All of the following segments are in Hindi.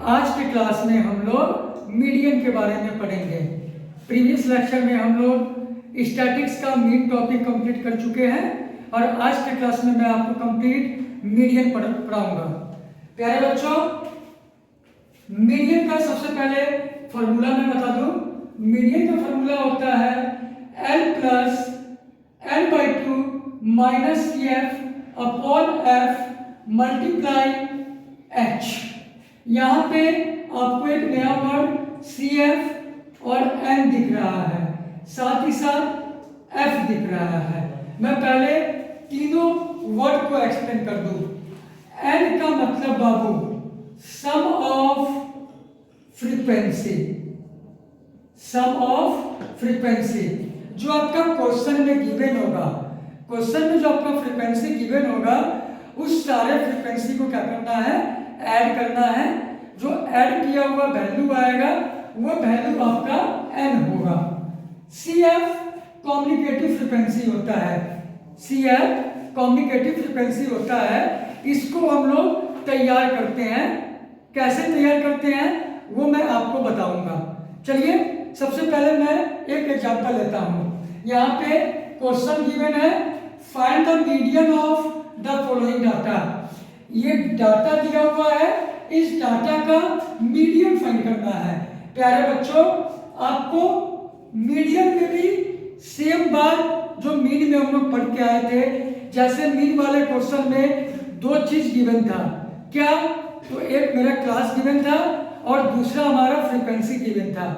आज के क्लास में हम लोग मीडियन के बारे में पढ़ेंगे। प्रीवियस लेक्चर में हम लोग स्टैटिक्स का मेन टॉपिक कंप्लीट कर चुके हैं और आज के क्लास में मैं आपको कंप्लीट मीडियन पढ़ाऊंगा। प्यारे बच्चों, मीडियन का सबसे पहले फॉर्मूला मैं बता दूं। मीडियन का फॉर्मूला होता है L plus L/2 minus CF upon F multiply H। यहाँ पे आपको एक नया वर्ड CF और N दिख रहा है, साथ ही साथ F दिख रहा है। मैं पहले तीनों वर्ड को एक्सप्लेन कर दूं। N का मतलब बाबू sum of frequency, sum of frequency जो आपका क्वेश्चन में गिवन होगा। क्वेश्चन में जो आपका फ्रीक्वेंसी गिवन होगा उस सारे फ्रीक्वेंसी को क्या करना है, ऐड करना है। जो ऐड किया हुआ वैल्यू आएगा वो वैल्यू आपका n होगा। CF कम्युनिकेटिव फ्रीक्वेंसी होता है, CF कम्युनिकेटिव फ्रीक्वेंसी होता है। इसको हम लोग तैयार करते हैं। कैसे तैयार करते हैं वो मैं आपको बताऊंगा। चलिए सबसे पहले मैं एक एग्जांपल लेता हूं। यहाँ पे क्वेश्चन गिवन है, find the median of the following data. ये डाटा दिया हुआ है, इस डाटा का मीडियन फाइंड करना है। प्यारे बच्चों, आपको मीडियन में भी सेम बात जो मीन में हम लोग पढ़ के आए थे। जैसे मीन वाले क्वेश्चन में दो चीज गिवन था, क्या? तो एक मेरा क्लास गिवन था और दूसरा हमारा फ्रीक्वेंसी गिवन था।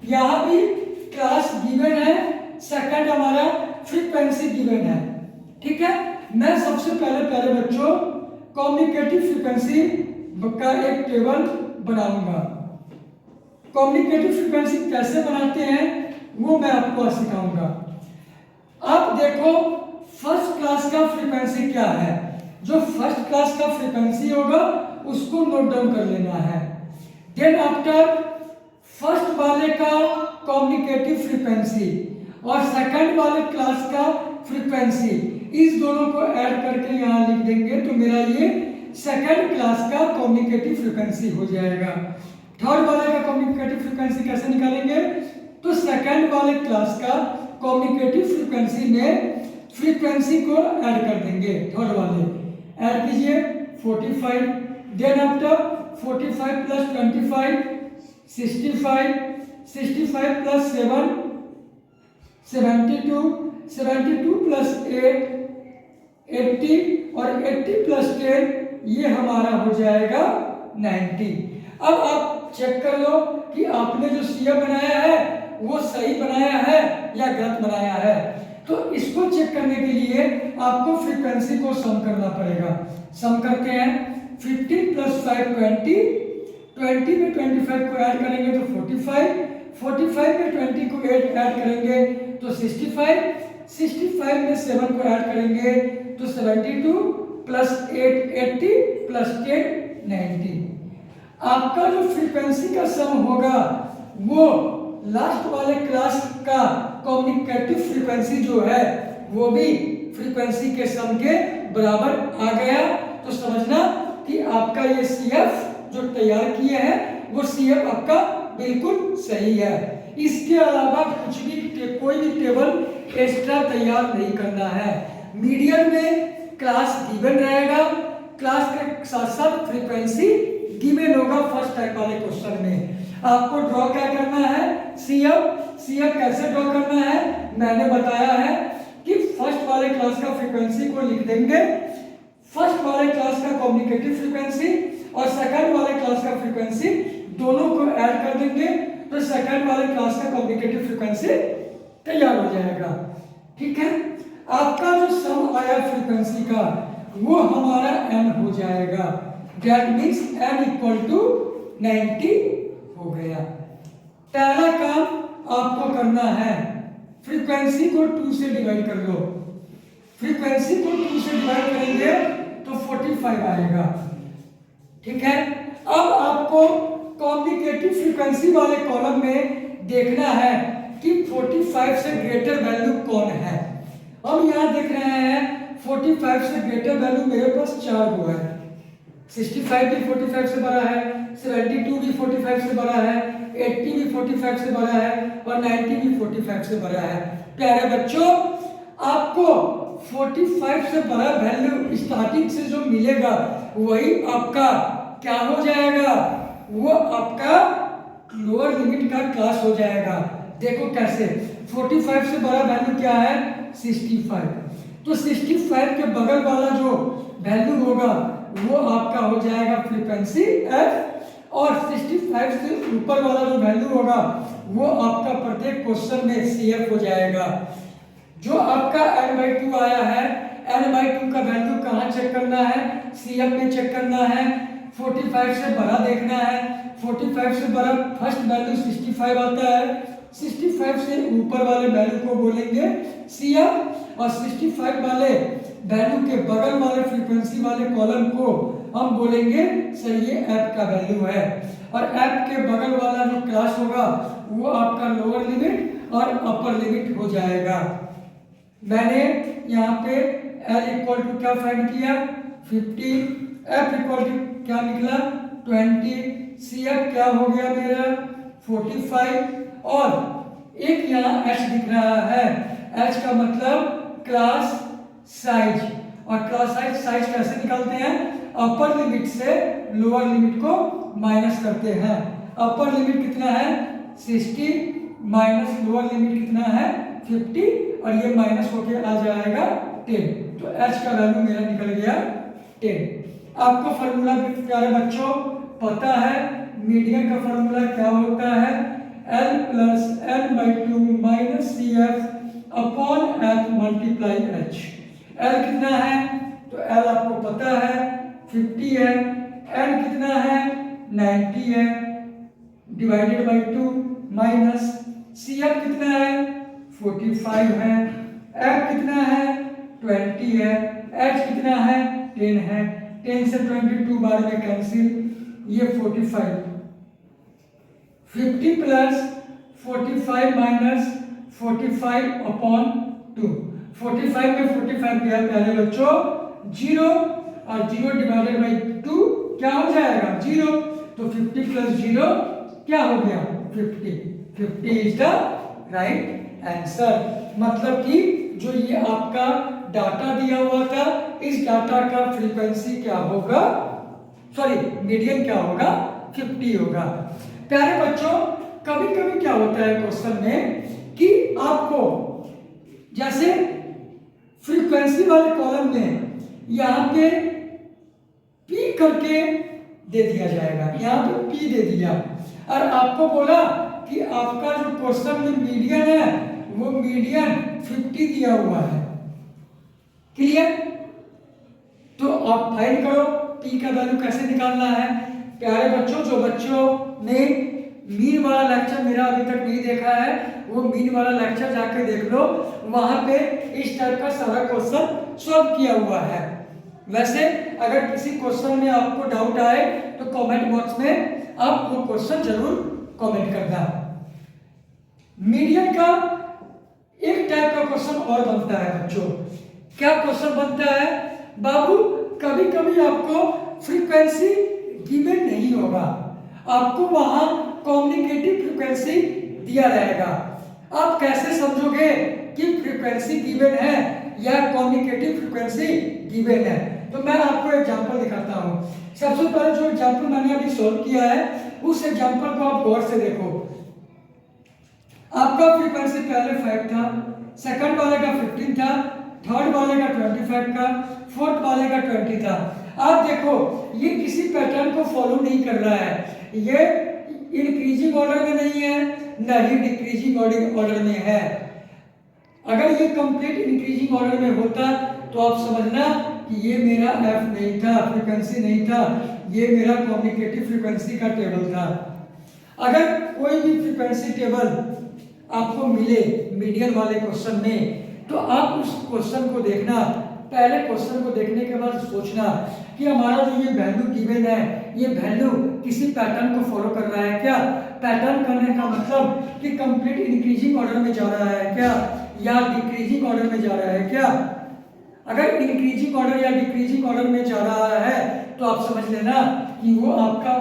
यहाँ भी क्लास गिवन है, सेकंड हमारा फ्रीक्वेंसी गिवन है। ठीक है, मैं सबसे पहले प्यारे बच्चों कम्युनिकेटिव फ्रीक्वेंसी का एक टेबल बनाऊंगा। कम्युनिकेटिव फ्रीक्वेंसी कैसे बनाते हैं वो मैं आपको सिखाऊंगा। अब देखो फर्स्ट क्लास का फ्रीक्वेंसी क्या है। जो फर्स्ट क्लास का फ्रीक्वेंसी होगा उसको नोट डाउन कर लेना है। देन आफ्टर फर्स्ट वाले का कम्युनिकेटिव फ्रीक्वेंसी और सेकंड वाले क्लास का फ्रीक्वेंसी, इस दोनों को ऐड करके यहाँ लिख देंगे तो मेरा ये सेकंड क्लास का कम्युनिकेटिव फ्रीक्वेंसी हो जाएगा। थर्ड वाले का कम्युनिकेटिव फ्रीक्वेंसी कैसे निकालेंगे? तो सेकंड वाले क्लास का कम्युनिकेटिव फ्रीक्वेंसी में फ्रीक्वेंसी को ऐड कर देंगे। थर्ड वाले ऐड कीजिए 45, then after 45 plus 25 65, 65 plus 7 72, 72 plus 8 80 और 80 प्लस 10 ये हमारा हो जाएगा 90। अब आप चेक कर लो कि आपने जो CF बनाया है वो सही बनाया है या गलत बनाया है। तो इसको चेक करने के लिए आपको फ्रीक्वेंसी को सम करना पड़ेगा। सम करते हैं 15 प्लस 5 20, 20 में 25 को ऐड करेंगे तो 45, 45 में 20 को ऐड करेंगे तो 65, 65 में 7 को ऐड करेंगे तो 72 प्लस 8 80 प्लस 10 90। आपका जो फ्रीक्वेंसी का सम होगा वो लास्ट वाले क्लास का कम्युनिकेटिव फ्रीक्वेंसी जो है वो भी फ्रीक्वेंसी के सम के बराबर आ गया। तो समझना कि आपका ये CF जो तैयार किए हैं वो CF आपका बिल्कुल सही है। इसके अलावा कुछ भी कोई भी टेबल एक्स्ट्रा तैयार नहीं करना है। मीडियन में क्लास गिवन रहेगा, क्लास के साथ साथ फ्रीक्वेंसी गिवन होगा। फर्स्ट टाइप वाले क्वेश्चन में आपको ड्रॉ क्या करना है, CF कैसे ड्रॉ करना है मैंने बताया है कि फर्स्ट वाले क्लास का फ्रीक्वेंसी को लिख देंगे, फर्स्ट वाले क्लास का कम्युनिकेटिव फ्रीक्वेंसी और सेकंड वाले क्लास का फ्रीक्वेंसी दोनों को ऐड कर देंगे तो सेकंड वाले क्लास का कम्युनिकेटिव फ्रीक्वेंसी तैयार हो जाएगा। ठीक है, आपका जो सम आया फ्रीक्वेंसी का वो हमारा n हो जाएगा। That means n equal to 90 हो गया। पहला काम आपको करना है, फ्रीक्वेंसी को 2 से डिवाइड कर लो। फ्रीक्वेंसी को 2 से डिवाइड करेंगे तो 45 आएगा। ठीक है, अब आपको कम्युनिकेटिव फ्रीक्वेंसी वाले कॉलम में देखना है कि 45 से ग्रेटर वैल्यू कौन है। हम यहाँ देख रहे हैं 45 से ग्रेटर वैल्यू मेरे पास 4 गो है। 65 भी 45 से बड़ा है, 72 भी 45 से बड़ा है, 80 भी 45 से बड़ा है और 90 भी 45 से बड़ा है। प्यारे बच्चों, आपको 45 से बड़ा वैल्यू स्टार्टिंग से जो मिलेगा वही आपका क्या हो जाएगा, वो आपका लोअर लिमिट का क्लास हो जाएगा। देखो कैसे, 45 से बड़ा वैल्यू क्या है, 65। तो 65 के बगल वाला जो वैल्यू होगा वो आपका हो जाएगा फ्रीक्वेंसी f, और 65 से ऊपर वाला जो वैल्यू होगा वो आपका प्रत्येक क्वेश्चन में CF हो जाएगा। जो आपका n/2 आया है, n/2 का वैल्यू कहाँ चेक करना है, CF में चेक करना है। 45 से बड़ा देखना है, 45 से बड़ा फर्स्ट वैल्यू 65 आता है, 65 से ऊपर वाले वैल्यू को बोलेंगे CF, और 65 वाले वैल्यू के बगल वाले फ्रीक्वेंसी वाले कॉलम को हम बोलेंगे सर ये f का वैल्यू है। और f के बगल वाला जो क्लास होगा वो आपका लोअर लिमिट और अपर लिमिट हो जाएगा। मैंने यहाँ पे L इक्वल टू क्या फाइंड किया, 50, F इक्वल टू क्या निकला, 20, CF क्या हो गया मेरा 45, और एक यहाँ H दिख रहा है, H का मतलब क्लास साइज। और क्लास साइज कैसे निकालते हैं, अपर लिमिट से लोअर लिमिट को माइनस करते हैं। अपर लिमिट कितना है 60 माइनस लोअर लिमिट कितना है 50, और ये माइनस होके आ जाएगा 10। तो H का वैल्यू मेरा निकल गया 10। आपको फॉर्मूला प्यारे बच्चों पता है, मीडियन का फॉर्मूला क्या होता है, L plus n/2 minus CF upon H multiply H। L कितना है, तो L आपको पता है 50 है, N कितना है 90 है, डिवाइडेड बाई 2 माइनस CF कितना है 45 है, F कितना है 20 है, H कितना है 10 है, 10 से 22 बार में कैंसिल, ये 45, 50 प्लस 45 माइनस 45 अपॉन 2, 45 में 45 गया प्यारे बच्चों 0, और 0 डिवाइडेड बाई 2 क्या हो जाएगा 0, तो 50 प्लस 0 क्या हो गया 50, 50 इज द राइट आंसर। मतलब कि जो ये आपका डाटा दिया हुआ था, इस डाटा का फ्रीक्वेंसी क्या होगा, सॉरी मीडियन क्या होगा 50 होगा। प्यारे बच्चों, कभी कभी क्या होता है क्वेश्चन में कि आपको जैसे फ्रीक्वेंसी वाले कॉलम में यहाँ पे P करके दे दिया जाएगा, यहाँ पे P दे दिया, और आपको बोला कि आपका जो क्वेश्चन में मीडियन है वो मीडियन 50 दिया हुआ है। क्लियर? तो आप फाइंड करो P का वैल्यू कैसे निकालना है। प्यारे बच्चों, जो बच्चों ने मीन वाला लेक्चर मेरा अभी तक नहीं देखा है वो मीन वाला लेक्चर जाके देख लो, वहां पे इस टाइप का सारा क्वेश्चन सॉल्व किया हुआ है। वैसे अगर किसी क्वेश्चन में आपको डाउट आए तो कमेंट बॉक्स में आप वो क्वेश्चन जरूर कमेंट करना। मीडियन का एक टाइप का क्वेश्चन और बनता है बच्चों। क्या क्वेश्चन बनता है बाबू, कभी कभी आपको फ्रीक्वेंसी गिवन नहीं होगा, आपको वहां कम्युनिकेटिव फ्रीक्वेंसी दिया रहेगा। आप कैसे समझोगे कि फ्रीक्वेंसी गिवन है या कम्युनिकेटिव फ्रीक्वेंसी गिवन है? तो मैं आपको एग्जांपल दिखाता हूं। सबसे पहले जो एग्जांपल मैंने अभी सॉल्व किया है उस एग्जांपल को आप गौर से देखो। आपका फ्रीक्वेंसी पहले 5 था, सेकंड वाले का 15 था, थर्ड वाले का 25 का, फोर्थ वाले का 20 था। आप देखो ये किसी पैटर्न को फॉलो नहीं कर रहा है, ये इंक्रीजिंग ऑर्डर में नहीं है न ही डिक्रीजिंग ऑर्डर में है। अगर ये कंप्लीट इंक्रीजिंग ऑर्डर में होता तो आप समझना कि ये मेरा एफ नहीं था, फ्रीक्वेंसी नहीं था, ये मेरा कम्युनिकेटिव फ्रीक्वेंसी का टेबल था। अगर कोई भी फ्रीक्वेंसी टेबल आपको मिले मीडियन वाले क्वेश्चन में तो आप उस क्वेश्चन को देखना, पहले क्वेश्चन को देखने के बाद सोचना कि हमारा जो ये वैल्यू गिवन है ये वैल्यू किसी पैटर्न को फॉलो कर रहा है क्या। पैटर्न करने का मतलब कि कंप्लीट इंक्रीजिंग ऑर्डर में जा रहा है क्या या डिक्रीजिंग ऑर्डर में जा रहा है क्या। अगर इंक्रीजिंग ऑर्डर या डिक्रीजिंग ऑर्डर में जा रहा है तो आप समझ लेना कि वो आपका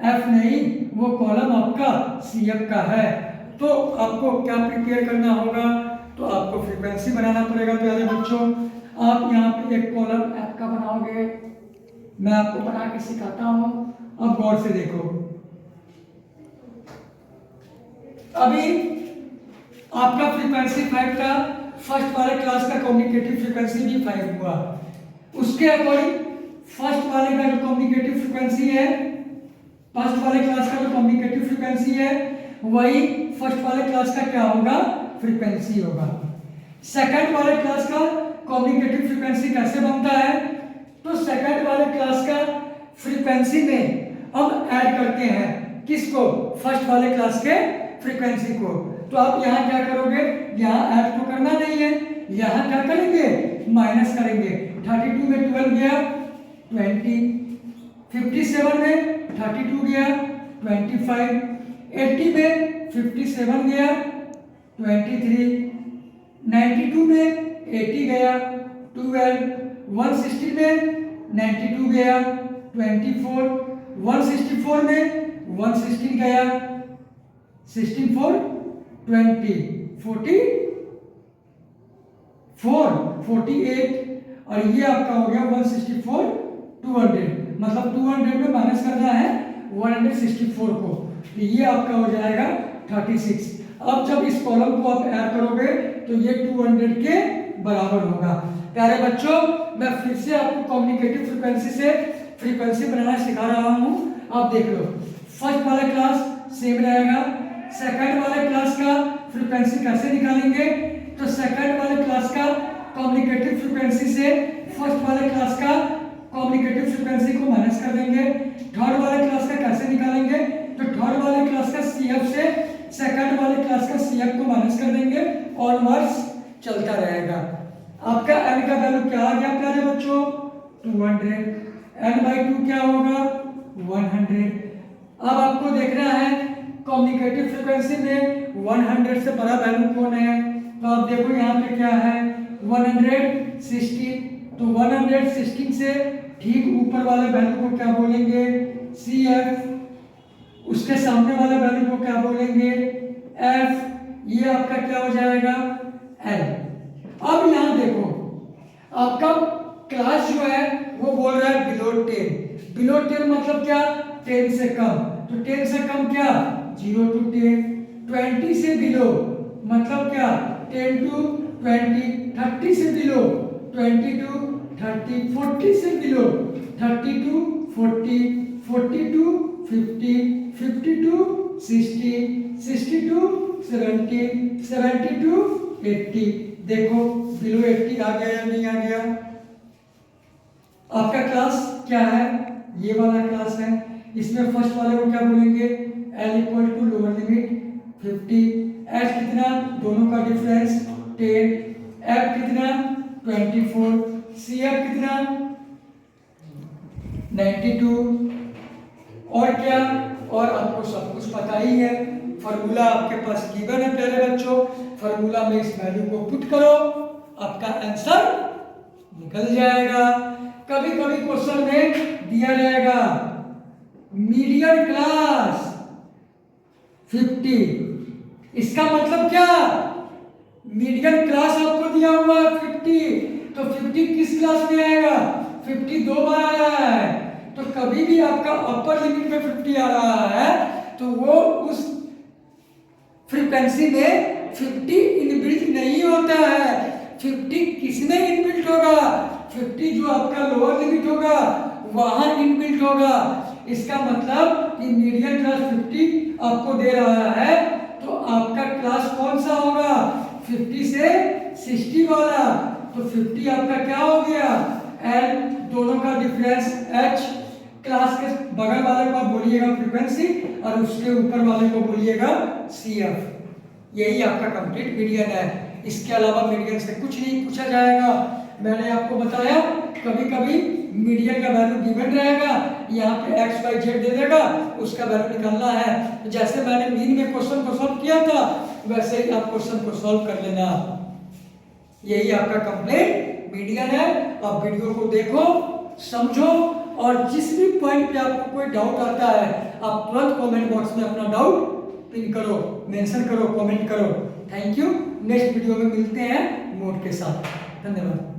एफ नहीं, वो कॉलम आपका सी एफ का है। तो आपको क्या प्रिपेयर करना होगा, तो आपको फ्रीक्वेंसी बनाना पड़ेगा प्यारे बच्चों। आप यहाँ पे एक कॉलम एफ का बनाओगे, मैं आपको बना के सिखाता हूँ, अब गौर से देखो। अभी आपका फ्रीक्वेंसी 5 था, फर्स्ट वाले क्लास का कम्युनिकेटिव फ्रीक्वेंसी भी 5 हुआ। उसके अकॉर्डिंग फर्स्ट वाले का जो कम्युनिकेटिव फ्रीक्वेंसी है, फर्स्ट वाले क्लास का जो कम्युनिकेटिव फ्रीक्वेंसी है वही फर्स्ट वाले क्लास का क्या होगा, फ्रीक्वेंसी होगा। सेकंड वाले क्लास का कम्युनिकेटिव फ्रीक्वेंसी कैसे बनता है, तो सेकंड वाले क्लास का फ्रीक्वेंसी में हम ऐड करते हैं किसको, फर्स्ट वाले क्लास के फ्रीक्वेंसी को। तो आप यहाँ क्या करोगे, यहाँ ऐड तो करना नहीं है, यहाँ क्या करेंगे, माइनस करेंगे। 32 में 12 गया 20, 57 में 32 गया 25, 80 में 57 गया 23, 92 में 80 गया 12, 160 में 92 गया 24, 164 में 116 गया 16 4 20, 48 और ये आपका हो गया 164 200, मतलब 200 में माइनस करना है 164 को, तो ये आपका हो जाएगा 36। अब जब इस कॉलम को आप ऐड करोगे तो ये 200 के बराबर होगा। प्यारे बच्चों, मैं फिर से आपको कम्युनिकेटिव फ्रीक्वेंसी से फ्रीक्वेंसी बनाना सिखा रहा हूँ। आप देख लो, फर्स्ट वाला क्लास सेम रहेगा, सेकंड वाले क्लास का फ्रीक्वेंसी कैसे निकालेंगे, तो सेकंड वाले क्लास का कम्युनिकेटिव फ्रीक्वेंसी से फर्स्ट वाले क्लास का कम्युनिकेटिव फ्रीक्वेंसी को माइनस कर देंगे। थर्ड वाले क्लास का कैसे निकालेंगे, तो थर्ड वाले क्लास का सीएफ से सेकंड वाले क्लास का सीएफ को माइनस कर देंगे और वर्स चलता रहेगा। आपका n का वैल्यू क्या आ गया प्यारे बच्चों, 200, n/2 क्या होगा 100। अब आपको देखना है कम्युनिकेटिव फ्रीक्वेंसी में 100 से बड़ा वैल्यू कौन है, तो आप देखो यहाँ पे क्या है 116, तो 116 से ठीक ऊपर वाले वैल्यू को क्या बोलेंगे, CF, उसके सामने वाले वैल्यू को क्या बोलेंगे, F, ये आपका क्या हो जाएगा L। अब यहाँ देखो, आपका क्लास जो है वो बोल रहा है बिलो 10, बिलो 10 मतलब क्या, 10 से कम, तो 10 से कम क्या 0 to 10, 20 से बिलो मतलब क्या 10 to 20, 30 से बिलो 20 to 30, 40 से below 30 to 40, 40 to 50, 50 to 60, 60 to 70, 70 to 80। देखो बिलो 80 आ गया या नहीं आ गया। आपका क्लास क्या है, ये वाला क्लास है, इसमें फर्स्ट वाले को क्या बोलेंगे, L equal to lower limit 50, H कितना, दोनों का डिफरेंस 10, F कितना 24, CF कितना 92, और क्या, और आपको सब कुछ पता ही है, फार्मूला आपके पास गिवन है प्यारे बच्चों, फार्मूला में इस वैल्यू को पुट करो, आपका आंसर निकल जाएगा। कभी कभी क्वेश्चन में दिया रहेगा मीडियन क्लास 50, इसका मतलब क्या, मीडियन क्लास आपको दिया हुआ है 50, तो 50 किस क्लास में आएगा, 50 दो बार आ रहा है, तो कभी भी आपका अपर लिमिट में 50 आ रहा है तो वो उस फ्रीक्वेंसी में 50 इनबिल्ट नहीं होता है। 50 किसमें इनबिल्ट होगा, 50 जो आपका लोअर लिमिट होगा वहां इनबिल्ट होगा। इसका मतलब कि मीडियन क्लास 50 आपको दे रहा है, तो आपका क्लास कौन सा होगा, 50 से 60 वाला, तो 50 आपका क्या हो गया L, दोनों का डिफरेंस H, क्लास के बगल वाले को आप बोलिएगा फ्रीक्वेंसी और उसके ऊपर वाले को बोलिएगा CF। यही आपका कंप्लीट मीडियन है, इसके अलावा मीडियन से कुछ नहीं पूछा जाएगा। मैंने आपको बताया कभी कभी मीडियन का वैल्यू गिवन रहेगा, यहाँ पे x y z दे देगा, उसका वैल्यू निकालना है। जैसे मैंने मीन में क्वेश्चन को सॉल्व किया था वैसे ही आप क्वेश्चन को सॉल्व कर लेना। यही आपका कंप्लीट मीडियन है। आप वीडियो को देखो, समझो और जिस भी पॉइंट पे आपको कोई डाउट आता है आप तुरंत कमेंट बॉक्स में अपना डाउट पिन करो, मेंशन करो, कमेंट करो। Thank you. नेक्स्ट वीडियो में मिलते हैं नोट के साथ। धन्यवाद।